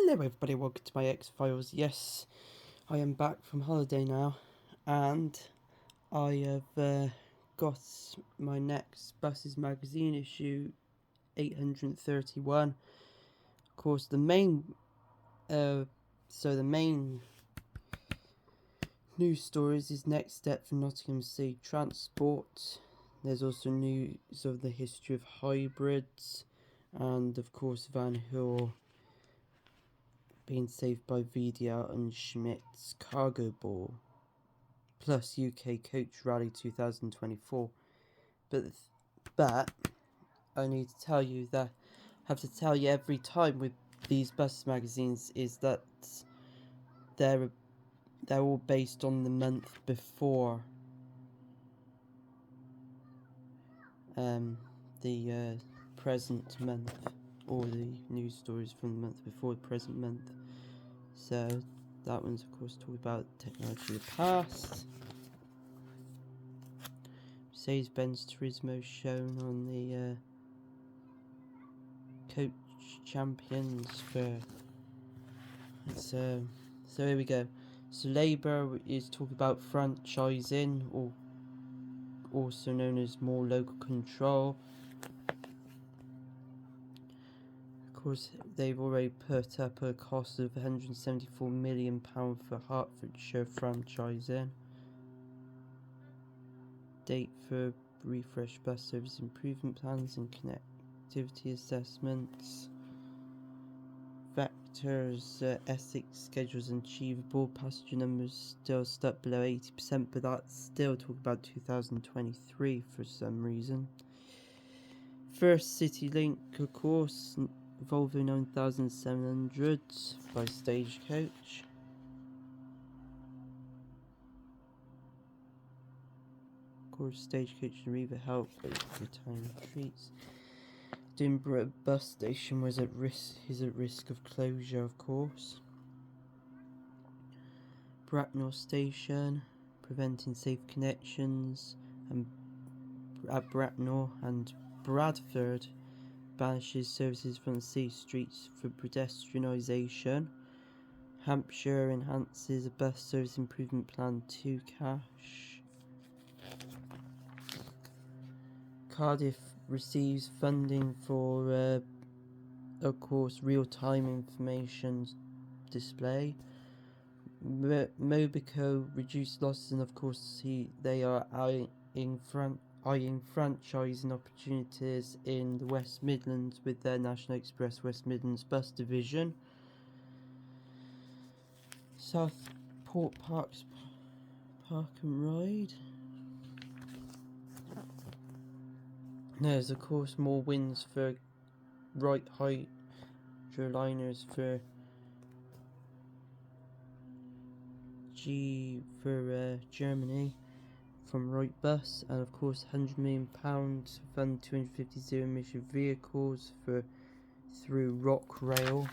Hello everybody, welcome to my X-Files. Yes, I am back from holiday now, and I have got my next Buses magazine issue 831. Of course, the main news stories is next step for Nottingham City Transport. There's also news of the history of hybrids, and of course Van Hool being saved by VDL and Schmitz Cargobull, plus UK Coach Rally 2024. But I need to tell you that I have to tell you every time with these bus magazines is that they're all based on the month before the present month, or the news stories from the month before the present month. So that one's of course talking about technology of the past. Mercedes-Benz Turismo shown on the coach champions for. So here we go. So Labour is talking about franchising, or also known as more local control. Of course, they've already put up a cost of £174 million for Hertfordshire franchising. Date for refresh bus service improvement plans and connectivity assessments. Vectors, Essex schedules unachievable. Passenger numbers still stuck below 80%, but that's still talking about 2023 for some reason. First Citylink, of course, Volvo 9700 by Stagecoach. Of course, Stagecoach and Riva help with retirement treats. Edinburgh bus station is at risk of closure, of course. Bracknell station preventing safe connections, and at Bracknell and Bradford banishes services from the city streets for pedestrianisation. Hampshire enhances a bus service improvement plan to cash. Cardiff receives funding for, of course, real-time information display. Mobico reduced losses, and of course they are eyeing franchising opportunities in the West Midlands with their National Express West Midlands bus division. Southport Parks Park and Ride. There's of course more wins for right hydroliners for Germany from Wrightbus, and of course £100 million to fund 250 zero-emission vehicles through Rock Rail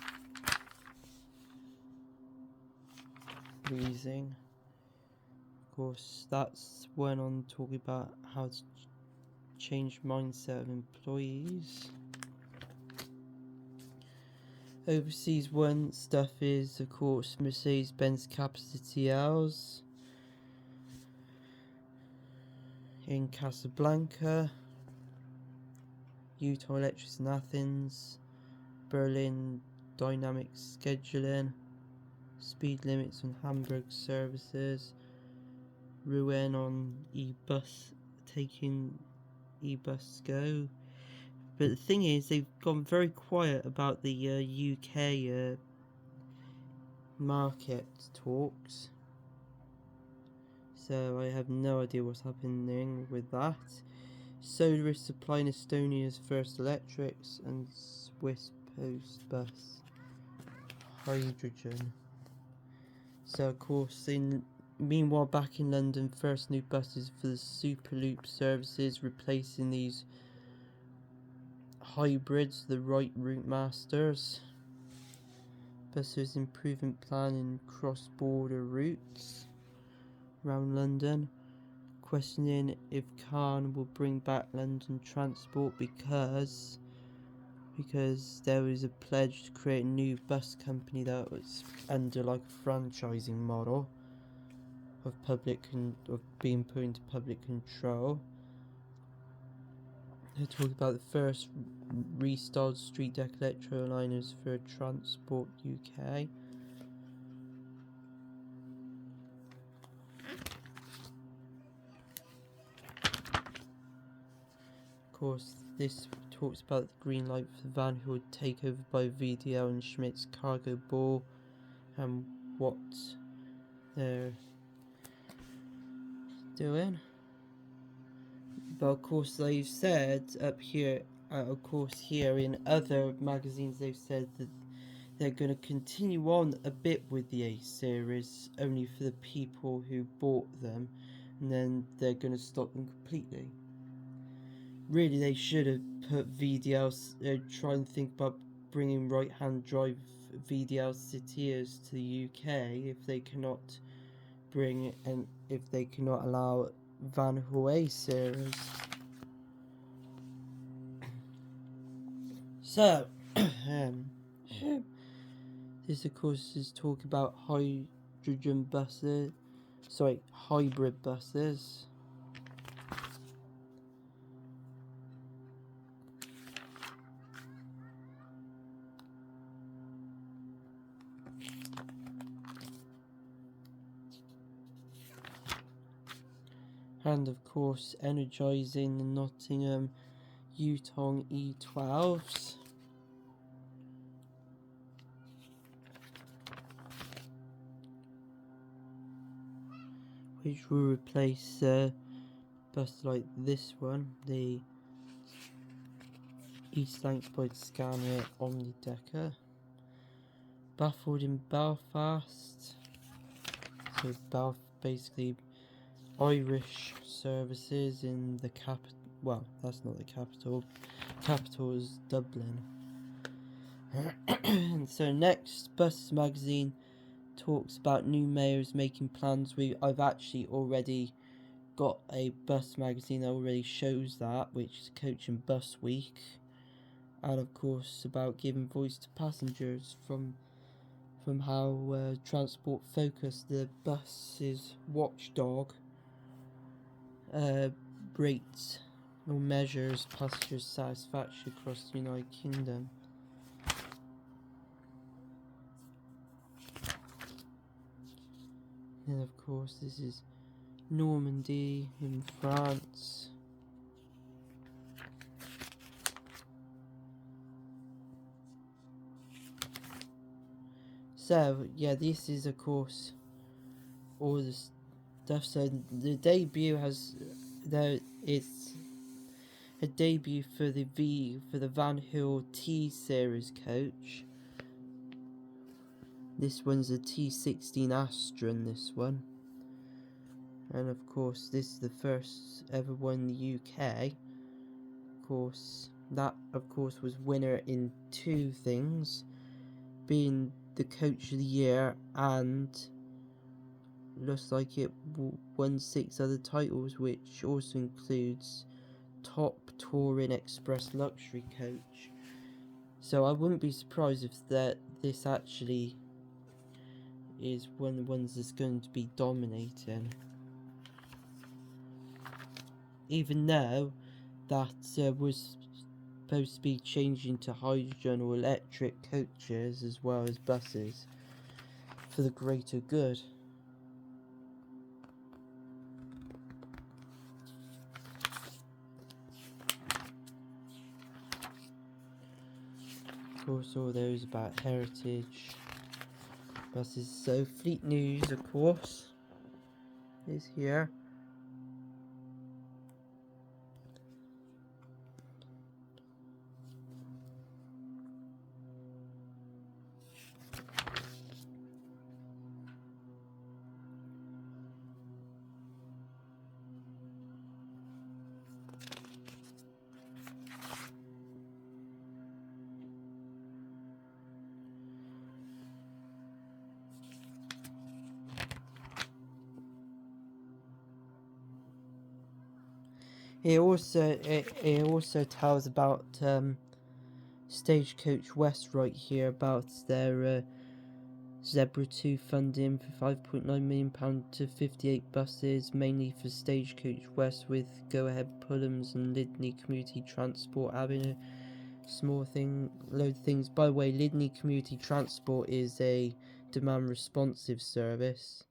leasing. Of course, that's one on talking about how to change mindset of employees. Overseas one stuff is of course Mercedes-Benz capacity hours in Casablanca, Ebusco Electrics in Athens, Berlin dynamic scheduling, speed limits on Hamburg services, Rouen on taking Ebusco. But the thing is, they've gone very quiet about the UK market talks. So I have no idea what's happening with that. Solar is supplying Estonia's first electrics, and Swiss Post Bus hydrogen. So of course, meanwhile back in London, first new buses for the Superloop services, replacing these hybrids, the right route masters. Buses improvement plan in cross-border routes around London. Questioning if Khan will bring back London transport because because there was a pledge to create a new bus company that was under like a franchising model of of being put into public control. They talk about the first restyled street deck electroliners for Transport UK. Of course, this talks about the green light for the Van Hool takeover by VDL and Schmitz Cargobull, and what they're doing. But of course, they've said up here, of course, here in other magazines, they've said that they're going to continue on a bit with the A series, only for the people who bought them, and then they're going to stop them completely. Really, they should have put VDL, try and think about bringing right-hand drive VDL Cityers to the UK if they cannot if they cannot allow Van Hool A series. So, this of course is talk about hybrid buses. And of course, energising the Nottingham Yutong E12s. Which will replace buses like this one, the East Lancs Scania Omnidecker. Baffled in Belfast. So basically Irish services in the capital. Well, that's not the capital. Capital is Dublin. And so next, Buses magazine talks about new mayors making plans. I've actually already got a bus magazine that already shows that, which is Coach and Bus Week, and of course about giving voice to passengers from how Transport Focus, the bus's watchdog, rates or measures passenger satisfaction across the United Kingdom. And of course this is Normandy in France. So yeah, this is of course all the stuff. So the debut it's a debut for the Van Hool T series coach. This one's a T16 Astron, this one. And of course this is the first ever one in the UK. Of course, that of course was winner in 2 things, being the Coach of the Year, and looks like it won 6 other titles, which also includes Top Touring Express Luxury Coach. So I wouldn't be surprised if this actually is one of the ones that's going to be dominating, even though that was supposed to be changing to hydrogen or electric coaches as well as buses for the greater good. Of course, all those about heritage buses. So Fleet News, of course, is here. It also tells about Stagecoach West right here about their Zebra 2 funding for £5.9 million to 58 buses, mainly for Stagecoach West, with go-ahead Pullams and Lydney Community Transport having a small load of things. By the way, Lydney Community Transport is a demand responsive service.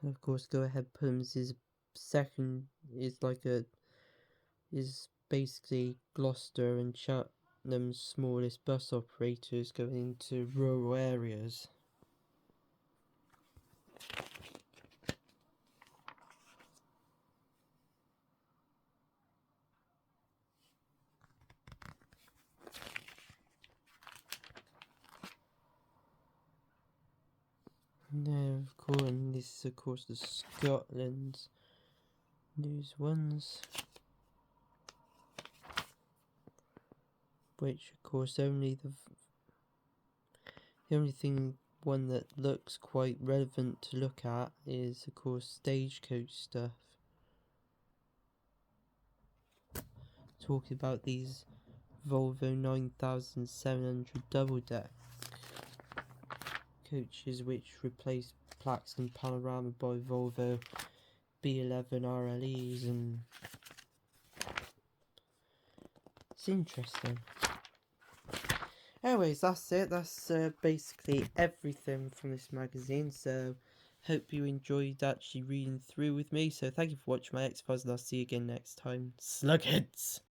And of course, go ahead Pullams is basically Gloucester and Cheltenham's smallest bus operators going into rural areas. No, of course, and this is of course the Scotland news ones, which of course the only one that looks quite relevant to look at is of course Stagecoach stuff. Talking about these Volvo 9700 double deck coaches which replace plaques and panorama by Volvo B11 RLEs, and it's interesting. Anyways, that's it. That's basically everything from this magazine, so hope you enjoyed actually reading through with me. So thank you for watching my X-Files, and I'll see you again next time. Slugheads!